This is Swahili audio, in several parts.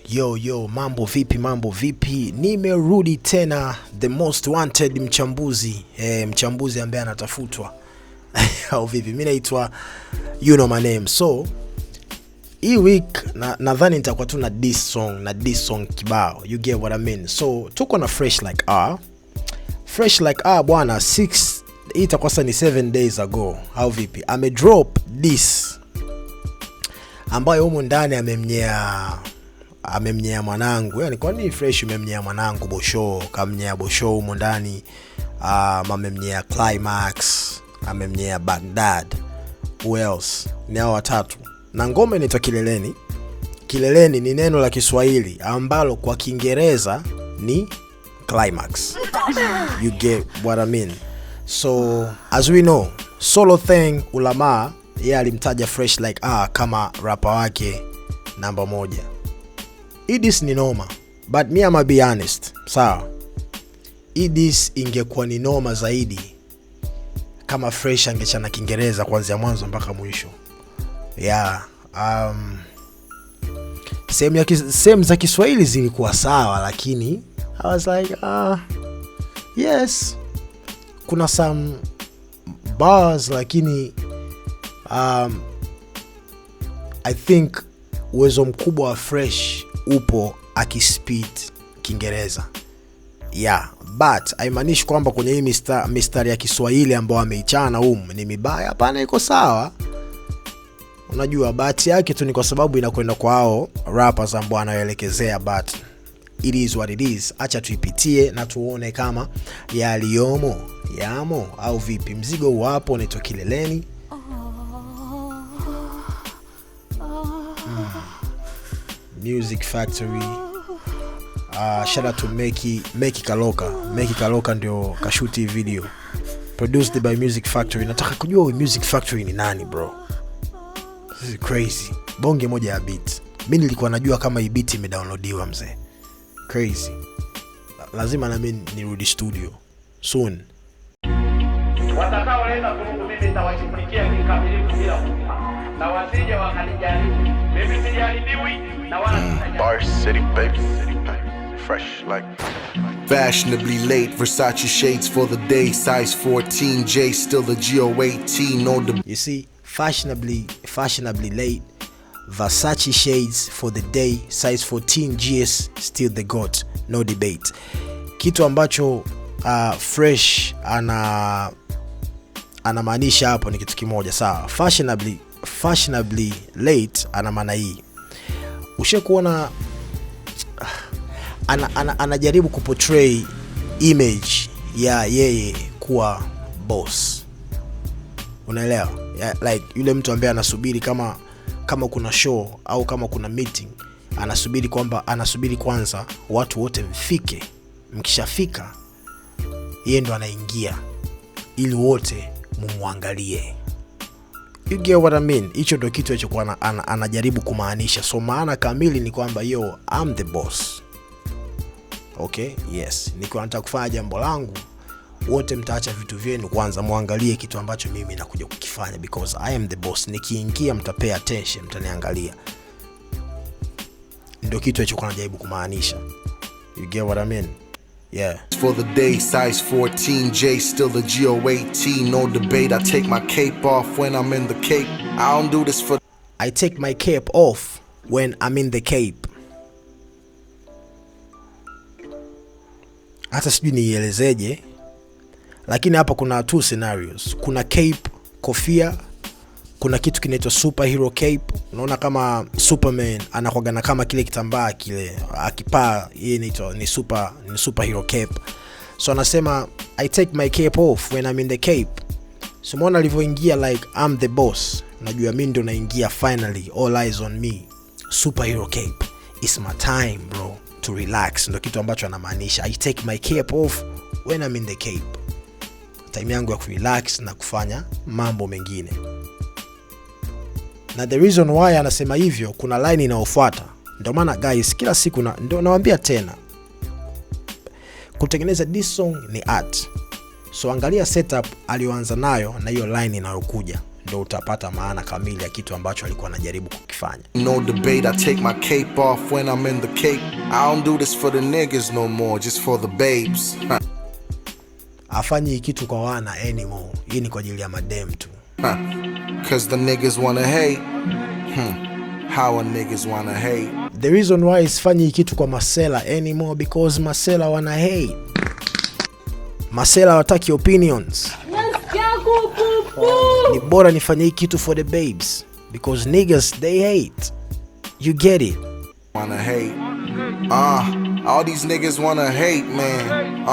Yo, mambo vipi? Nimerudi tena, the most wanted mchambuzi, mchambuzi ambaye anatafutwa. Au vipi? Mimi naitwa you know my name. So hii week nadhani nitakuwa tu na diss song kibao. You get what I mean? So tuko na Fresh Like R bwana, hii itakuwa ni 7 days ago. Au vipi? Amedrop diss ambayo humo ndani amemnyea mwanangu. Yani kwa nini Fresh umemnyea mwanangu Bosho? Kamnyea Bosho humo ndani. Amemnyea Climax, amemnyea Baghdad. Who else? Ni hao watatu. Na ngoma inaitwa Kileleni. Kileleni ni neno la Kiswahili ambalo kwa Kiingereza ni climax. You get what I mean? So as we know, Solo Thing Ulama yeye alimtaja Fresh Like R kama rapper wake namba 1. Idis ni noma, but me I'ma be honest. Sawa. Idis ingekuwa ni noma zaidi kama Fresh angechana Kiingereza kuanzia mwanzo mpaka mwisho. Yeah, sehemu za Kiswahili zilikuwa sawa, lakini I was like yes, kuna some bars, lakini I think uwezo mkubwa wa Fresh upo akispeed Kiingereza. Yeah, but haimaanishi kwamba kwenye hii mistari ya Kiswahili ambao ameichana ni mibaya. Hapana, iko sawa. Unajua bahati yake tu ni kwa sababu inakwenda kwa hao rappers ambao anaelekezea, but it is what it is. Acha tuipitie na tuone kama yamo au vipi. Mzigo uwapo, unaitwa Kileleni. Music Factory. Shout out to Meki Kaloka. Meki Kaloka ndio kashuti video. Produced by Music Factory. Nataka kujua Music Factory ni nani, bro. This is crazy. Bonge moja ya beat. Mimi nilikuwa najua kama hii beat imedownloadiwa mzee. Crazy. Lazima na mimi nirudi studio soon. Watakaoleta Mungu mimi nitawashughulikia kikamilifu bila kufa. Na wasije wakanijaribu. Mimi sijaribiwi na wala Bar City baby. Fresh like Fashionably late, Versace shades for the day, size 14J, still the GO18, no the. You see, fashionably late, Versace shades for the day, size 14GS, still the GOAT, no debate. Kitu ambacho Fresh anamaanisha hapo ni kitu kimoja, sawa. Fashionably late ana maana hii. Ushakuona anajaribu kuportray image ya yeye kuwa boss. Unaelewa? Like yule mtu ambaye anasubiri kama kuna show au kama kuna meeting, anasubiri kwanza watu wote mfike. Mkishafika yeye ndo anaingia ili wote mumwangalie. You get what I mean? Hicho ndo kitu alichokuwa anajaribu kumaanisha. So maana kamili ni kwamba I'm the boss. Okay? Yes. Nikiwa nataka kufanya jambo langu, wote mtaacha vitu vyenu kwanza muangalie kitu ambacho mimi nakuja kukifanya, because I am the boss. Nikiingia mtapay attention, mtaniangalia. Ndio kitu alichokuwa anajaribu kumaanisha. You get what I mean? Yeah. For the day, size 14J, still the GO18, no debate. I take my cape off when I'm in the Cape. I don't do this for. I take my cape off when I'm in the Cape. Hata sijui nielezeje, lakini hapa kuna two scenarios. Kuna cape, kofia. Kuna kitu kinaitwa superhero cape. Unaona kama Superman anakuagana kama kile kitambaa kile, akipaa yeye ni superhero cape. So anasema I take my cape off when I'm in the Cape. So muona alivyoingia like I'm the boss. Unajua mimi ndo naingia finally, all eyes on me. Superhero cape. It's my time, bro, to relax. Ndo kitu ambacho anamaanisha. I take my cape off when I'm in the Cape. Time yangu ya kurelax na kufanya mambo mengine. Na the reason why anasema hivyo, kuna line inayofuata. Ndio maana guys, kila siku ndio nawaambia tena, kutengeneza this song ni art. So angalia setup aliyoanza nayo na hiyo line inayokuja. ndo utapata maana kamili ya kitu ambacho alikuwa anajaribu kukifanya. No debate, I take my cape off when I'm in the Cape. I don't do this for the niggas no more, just for the babes. Afanyi kitu kwa wana anymore. Hii ni kwa ajili ya madem tu. Cause the niggas wanna hate. How a niggas wanna hate. The reason why isfanyi kitu kwa masela anymore because masela wana hate. Masela wataki opinions. Ni bora nifanye kitu for the babes because niggas they hate. You get it? Wanna hate. All these niggas wanna hate, man.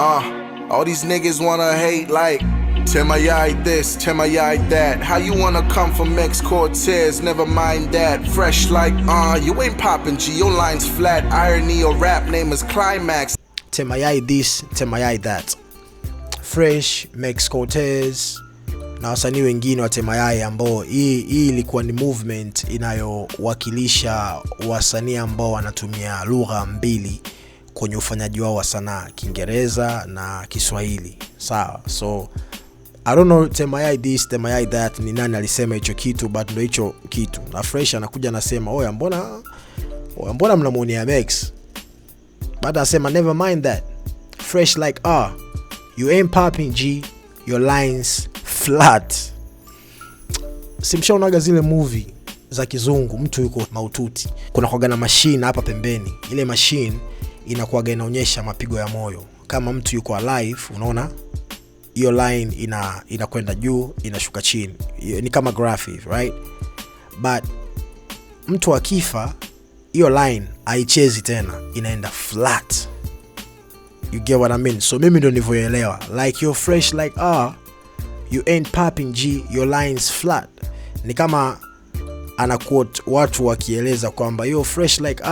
All these niggas wanna hate like Temayai this, Temayai that. How you wanna come from Mex Cortez? Never mind that. Fresh like, you ain't poppin' G, your line's flat. Irony or rap name is Climax. Temayai this, Temayai that. Fresh, Mex Cortez na wasanii wengine wa Temayai ambao hii ilikuwa ni movement inayowakilisha wasanii ambao wanatumia lugha mbili kwenye ufanyaji wao wa sanaa, Kiingereza na Kiswahili. Sawa. So I don't know Temayai this, Temayai that ni nani alisema hicho kitu, but ndo hicho kitu. Na Fresh anakuja anasema, "Oya mbona mnamuonia Mex?" But anasema, "Never mind that. Fresh like, you ain't popping G, your lines flat." Simshaonaga zile movie za kizungu, mtu yuko maututi, kuna kuaga na machine hapa pembeni. Ile machine inakuaga inaonyesha mapigo ya moyo. Kama mtu yuko alive, unaona hiyo line inakwenda juu, inashuka chini. Ni kama graphic, right? But mtu akifa, hiyo line haichezi tena, inaenda flat. You get what I mean? So mimi ndo nivyoelewa. Like you're fresh like, you ain't popping G, your lines flat. Ni kama ana quote watu wakieleza kwamba you're fresh like,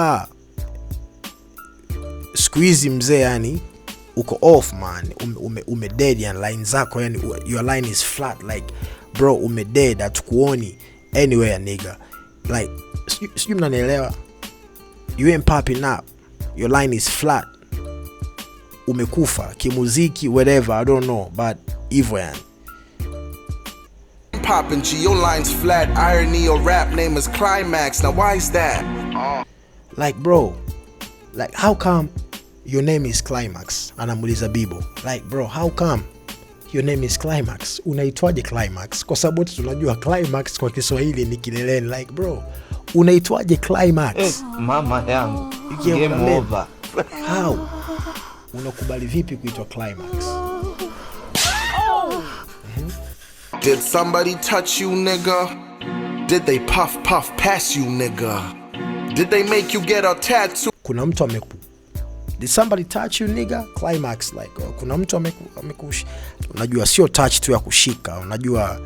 squeeze mzee, yani uko off man, ume dead, yani line zako, yani your line is flat like bro, ume dead, hatukuoni anywhere nigga. Like sijui mnanielewa? You ain't popping up, your line is flat. Umekufa kimuziki, whatever, I don't know, but hivyo yani. Poppin' G, your line's flat. Irony or rap name is Climax. Now why is that? Like bro, like how come your name is Climax? Anamuliza Bibo, like bro, how come your name is Climax? Unaitwaje Climax? Kwa sababu tunajua Climax kwa Kiswahili ni kileleni. Like bro, unaitwaje Climax? Mama yangu, game over. How? Unakubali vipi kuitwa Climax? Did somebody touch you, nigga? Did they puff past you, nigga? Did they make you get a tattoo? Kuna mtu Did somebody touch you, nigga? Climax like, kuna mtu amekush. Unajua sio touch tu ya kushika, unajua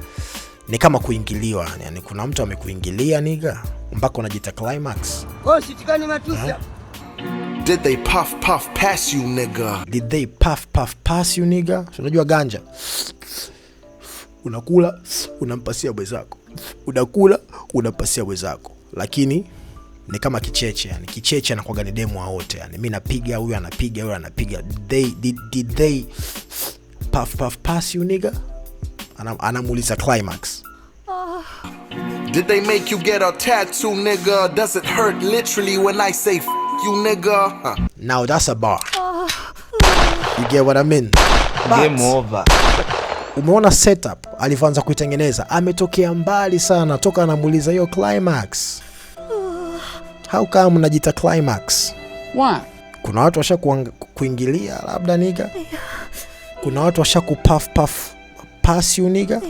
ni kama kuingiliwa, yani kuna mtu amekuingilia nigga mpaka unajiita Climax. Sitikani matusa. Did they puff past you, nigga? Did they puff past you, nigga? Unajua ganja, unakula unampasia mwenzako, unakula unampasia mwenzako, lakini ni kama kicheche, yani kicheche anakuwa ni demo wote, yani mimi napiga, huyu anapiga, huyu anapiga. Did they puff past you, nigga? Anamuuliza Climax. Did they make you get a tattoo, nigga? Does it hurt literally when I say you, nigga? Now that's a bar. You get what I mean? Game over. Umeona setup alianza kuitengeneza, ametokea mbali sana, toka anamuuliza hiyo Climax. How come unajita Climax? Why? Kuna watu washa kuingilia labda nigga? Kuna watu washa kupuff pass you nigga?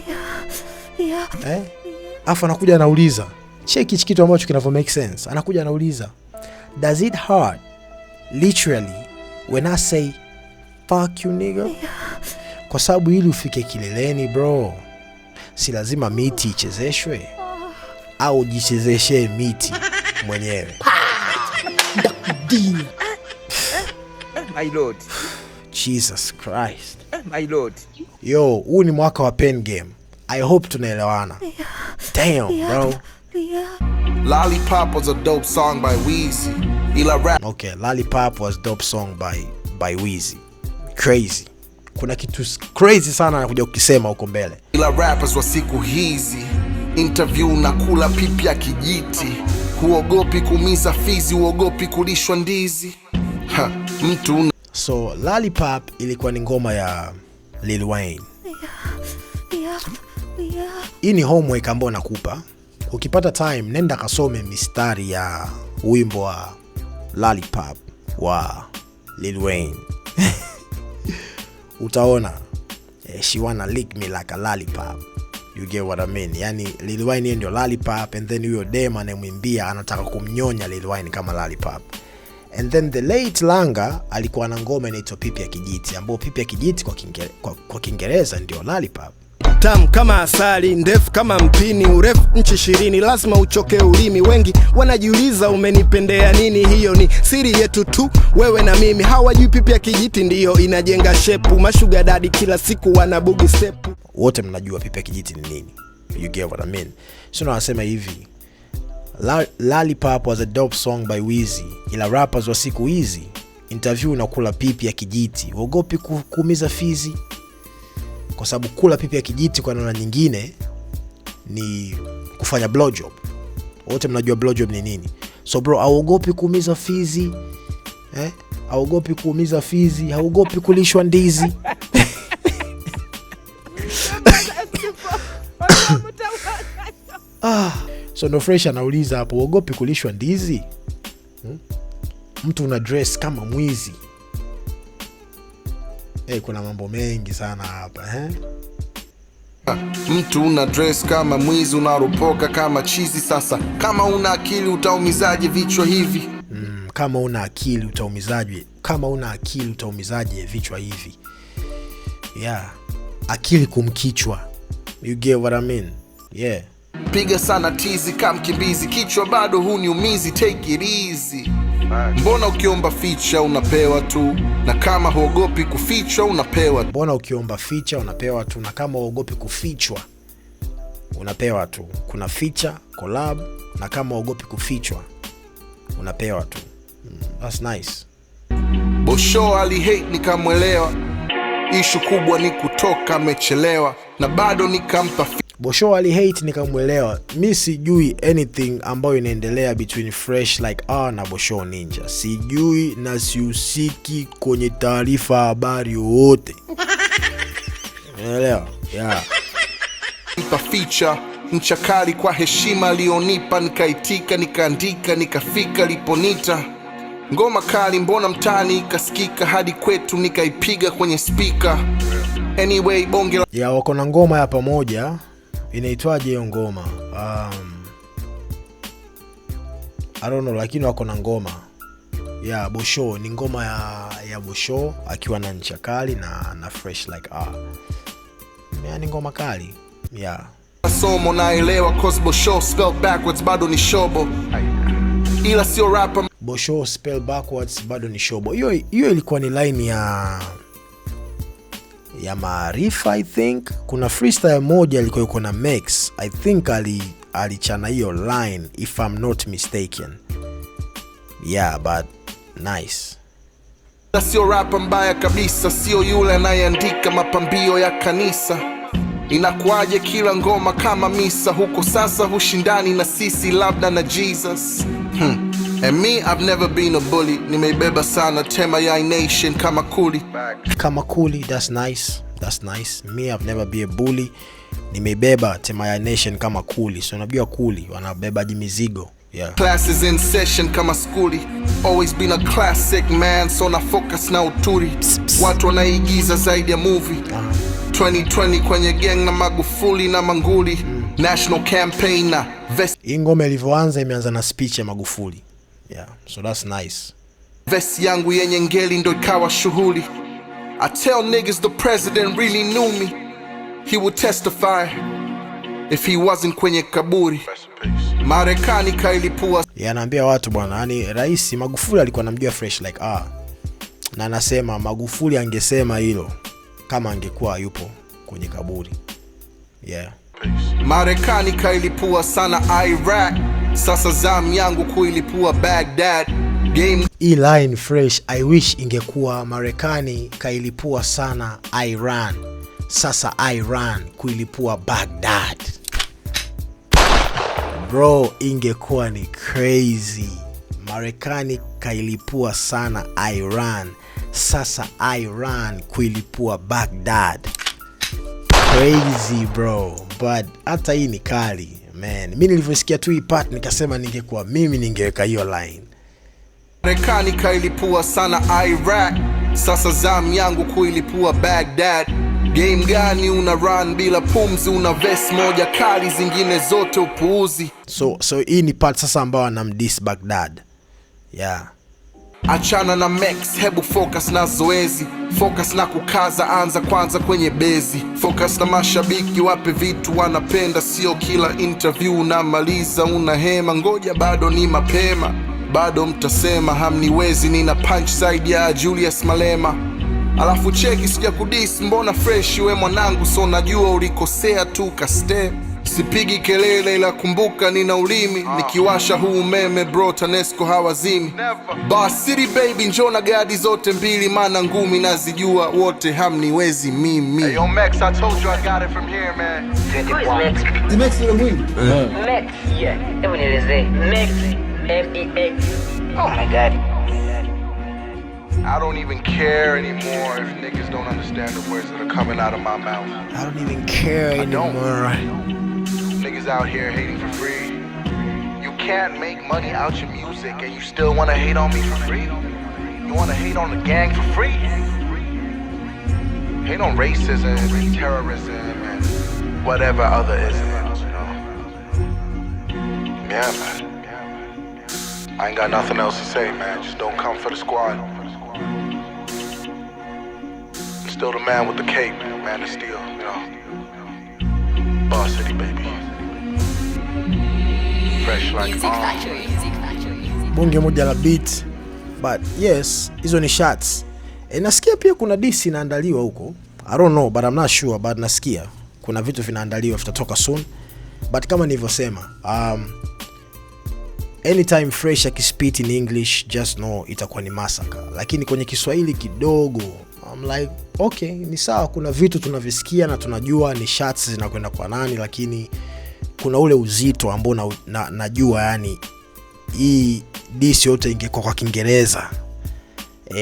Afa anakuja anauliza, check hichi kitu ambacho kinavyo make sense. Anakuja anauliza, does it hurt literally when I say fuck you nigga? Kwa sababu ili ufike kileleni bro, si lazima miti ichezeshwe au jichezeshe miti mwenyewe. My lord. Jesus Christ. My lord. Yo, huu ni mwaka wa pen game. I hope tunaelewana. Damn, bro. Lollipop was a dope song by Weezy. Okay, Lollipop was dope song by Weezy. Crazy. Kuna kitu crazy sana anakuja ukisema huko mbele. Ila rappers wa siku hizi interview na kula pipi ya kijiti. Huogopi kumiza fizi, huogopi kulishwa ndizi. Mtu So Lollipop ilikuwa ni ngoma ya Lil Wayne. Hii ni homework ambayo nakupa. Ukipata time nenda kasome mistari ya wimbo wa Lollipop wa Lil Wayne. Utaona she wanna lick me like a lollipop. You get what I mean? Yani Lil Wayne ndio Lollipop, and then huyo dem anayemwimbia anataka kumnyonya Lil Wayne kama Lollipop. And then the late Langa alikuwa na ngoma inaitwa Pipi ya Kijiti, ambapo Pipi ya Kijiti kwa Kiingereza ndio Lollipop. Tamu kama asali, ndefu kama mpini, urefu nchi 20, lazima uchoke ulimi. Wengi wanajiuliza umenipendea nini, hiyo ni siri yetu tu, wewe na mimi. Hawajui Pipi ya Kijiti ndiyo inajenga shepu, mashuga daddy kila siku wanabugi step. Wote mnajua Pipi ya Kijiti ni nini. You get what I mean? So nasema hivi, Lollipop was a dope song by Weezy, ila rappers wa siku hizi interview na kula pipi ya kijiti, uogopi kuumiza fizi, kwa sababu kula pipi ya kijiti kwa namna nyingine ni kufanya blowjob. Wote mnajua blowjob ni nini. So bro, hauogopi kuumiza fizi, hauogopi kuumiza fizi, hauogopi kulishwa ndizi. So no fresh anauliza hapo, uogopi kulishwa ndizi? Mtu una dress kama mwizi. Kuna mambo mengi sana hapa, Mtu una dress kama mwizi, unaropoka kama chizi. Sasa kama una akili utaumizaje vichwa hivi? Kama una akili utaumizaje? Kama una akili utaumizaje vichwa hivi? Yeah. Akili kumkichwa. You get what I mean? Yeah. Piga sana tizi kama mkimbizi, kichwa bado huniumizi, take it easy. Mbona ukiomba feature unapewa tu, na kama huogopi kufichwa unapewa. Mbona ukiomba feature unapewa tu, na kama huogopi kufichwa unapewa tu. Kuna feature, collab, na kama huogopi kufichwa unapewa tu. That's nice. Bosho ali hate nikamwelewa, issue kubwa ni kutoka amechelewa, na bado nikampa. Bosho ali hate nikamwelewa. Mi sijui anything ambayo inaendelea between Fresh Like R na Bosho Ninja. Sijui na siusiki kwenye taarifa habari yote. Unaelewa? Yeah. Nipa feature mchakali kwa heshima alionipa, nikaitika, nikaandika, nikafika liponita. Ngoma kali mbona mtani ikasikika hadi kwetu, nikaipiga kwenye speaker. Anyway bonge la... Yeah, wako na ngoma ya pamoja. Inaitwaje hiyo ngoma? I don't know, lakini wako na ngoma. Yeah, Bosho ni ngoma ya Bosho akiwa na ncha kali na Fresh Like R. Ni ngoma kali. Yeah. Somo naelewa cause Bosho spell backwards bado ni shobo. Ila sio rapper. Bosho spell backwards bado ni shobo. Hiyo ilikuwa ni line ya Maarifa, I think. Kuna freestyle moja ilikuwa yuko na Max, I think alichana hiyo line if I'm not mistaken. Yeah, but nice. Sio rapper mbaya kabisa, sio yule anayeandika mapambio ya kanisa. Inakuaje kila ngoma kama misa, huko sasa hushindani na sisi labda na Jesus. And me, I've never been a bully. Nimeibeba sana tema ya nation kama kuli. Kama kuli, that's nice. That's nice. Me, I've never been a bully. Nimeibeba tema ya nation kama kuli. So unajua kuli wanabeba mizigo. Yeah. Classes in session kama skuli. Always been a classic man, so na focus na uturi. Watu wanaigiza zaidi ya movie. 2020 kwenye gang na Magufuli na Manguli. National campaign na vest. Hii ngoma ilivyoanza imeanza na speech ya Magufuli. Yeah, so that's nice. Vest yangu yenye ngeli ndo ikawa shughuli. I tell niggas the president really knew me. He would testify if he wasn't kwenye kaburi. Marekani kailipua. Yeah, anaambia watu bwana, yani Rais Magufuli alikuwa anamjua Fresh Like R. Na anasema Magufuli angesema hilo kama angekuwa yupo kwenye kaburi. Yeah. Marekani kailipua sana Iraq. Sasa zamu yangu kuilipua Baghdad. Game. Hii line Fresh, I wish ingekuwa Marekani kailipua sana Iran. Sasa Iran kuilipua Baghdad. Bro, ingekuwa ni crazy. Marekani kailipua sana Iran, sasa Iran kuilipua Baghdad. Crazy bro, but hata hii ni kali man. Mimi nilivyosikia tu hii part nikasema ningekuwa mimi ningeweka hiyo line. Marekani kailipua sana Iraq, sasa zamu yangu kuilipua Baghdad. Game gani una run bila pumzi, una vest moja kali zingine zote upuuzi. So hii ni part sasa ambao anamdiss Baghdad. Yeah. Achana na Max, hebu focus na zoezi. Focus na kukaza, anza kwanza kwenye bezi. Focus na mashabiki, wape vitu wanapenda. Sio kila interview unamaliza unahema. Ngoja bado ni mapema, bado mtasema hamniwezi. Nina punch side ya Julius Malema. Alafu cheki sija kudis, mbona fresh we mwanangu. So najua ulikosea tu kaste. Sipigi kelele ila kumbuka nina ulimi. Nikiwasha huu umeme bro TANESCO hawazimi. Boss City baby njona gadi zote mbili. Mana ngumi nazijua wote hamniwezi mimi. Hey, yo, Max, I told you I got it from here, man. Who is Max? The Max yule mwingi. Max, yeah. Hebu nielezee. Max, M-E-X. Oh my god. I don't even care anymore if niggas don't understand the words that are coming out of my mouth. I don't even care anymore. Niggas out here hating for free. You can't make money out your music and you still wanna hate on me for free? You wanna hate on the gang for free? Hate on racism and terrorism and whatever other isms, you know? Yeah, man. I ain't got nothing else to say, man. Just don't come for the squad. Still the man with the cape, man of steel, you know. Boss City, baby. Fresh like Bonge moja la beat. But yes, hizo ni shots. Nasikia pia kuna diss inaandaliwa huko. I don't know, but I'm not sure, but nasikia kuna vitu vinaandaliwa vitatoka soon. But kama nilivyosema, anytime Fresh akispit in English, just know itakuwa ni massacre. Lakini kwenye Kiswahili kidogo, I'm like, okay, ni sawa, kuna vitu tunavisikia na tunajua ni shots zinakwenda kwa nani, lakini kuna ule uzito ambao najua yani hii diss yote ingekuwa kwa Kiingereza.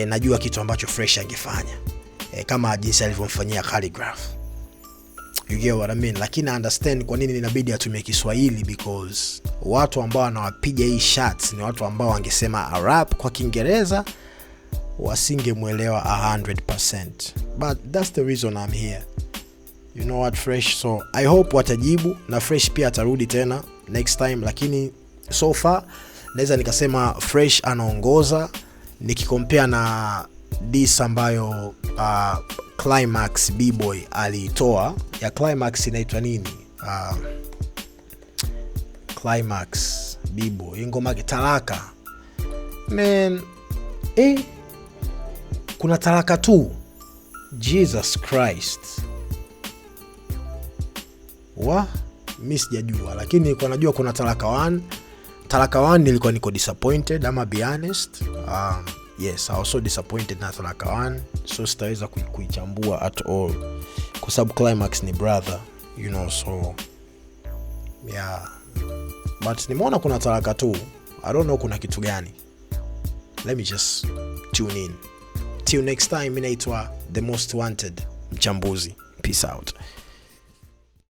Najua kitu ambacho Fresh angefanya. Kama jinsi alivyomfanyia Khaligraph. You get what I mean? Lakini I understand kwa nini inabidi atumie Kiswahili, because watu ambao wanawapiga hii shots ni watu ambao wangesema rap kwa Kiingereza wasingemuelewa 100%. But that's the reason I'm here. You know what, Fresh? So I hope watajibu, na Fresh pia atarudi tena next time. Lakini so far naweza nikasema Fresh anaongoza nikikompare na diss ambayo Climax B-Boy alitoa. Ya Climax inaitwa nini? Climax B-Boy ngoma Talaka. Man, kuna Talaka tu. Jesus Christ. Mimi sijajua, lakini nilikuwa najua kuna Talaka 1. Talaka 1 nilikuwa niko disappointed, ama be honest. Yes, I was so disappointed na Talaka 1. So sitaweza kuichambua at all, kwa sababu Climax ni brother, you know, so yeah. But nimeona kuna Talaka 2. I don't know kuna kitu gani. Let me just tune in. Till next time, inaitwa The Most Wanted mchambuzi. Peace out.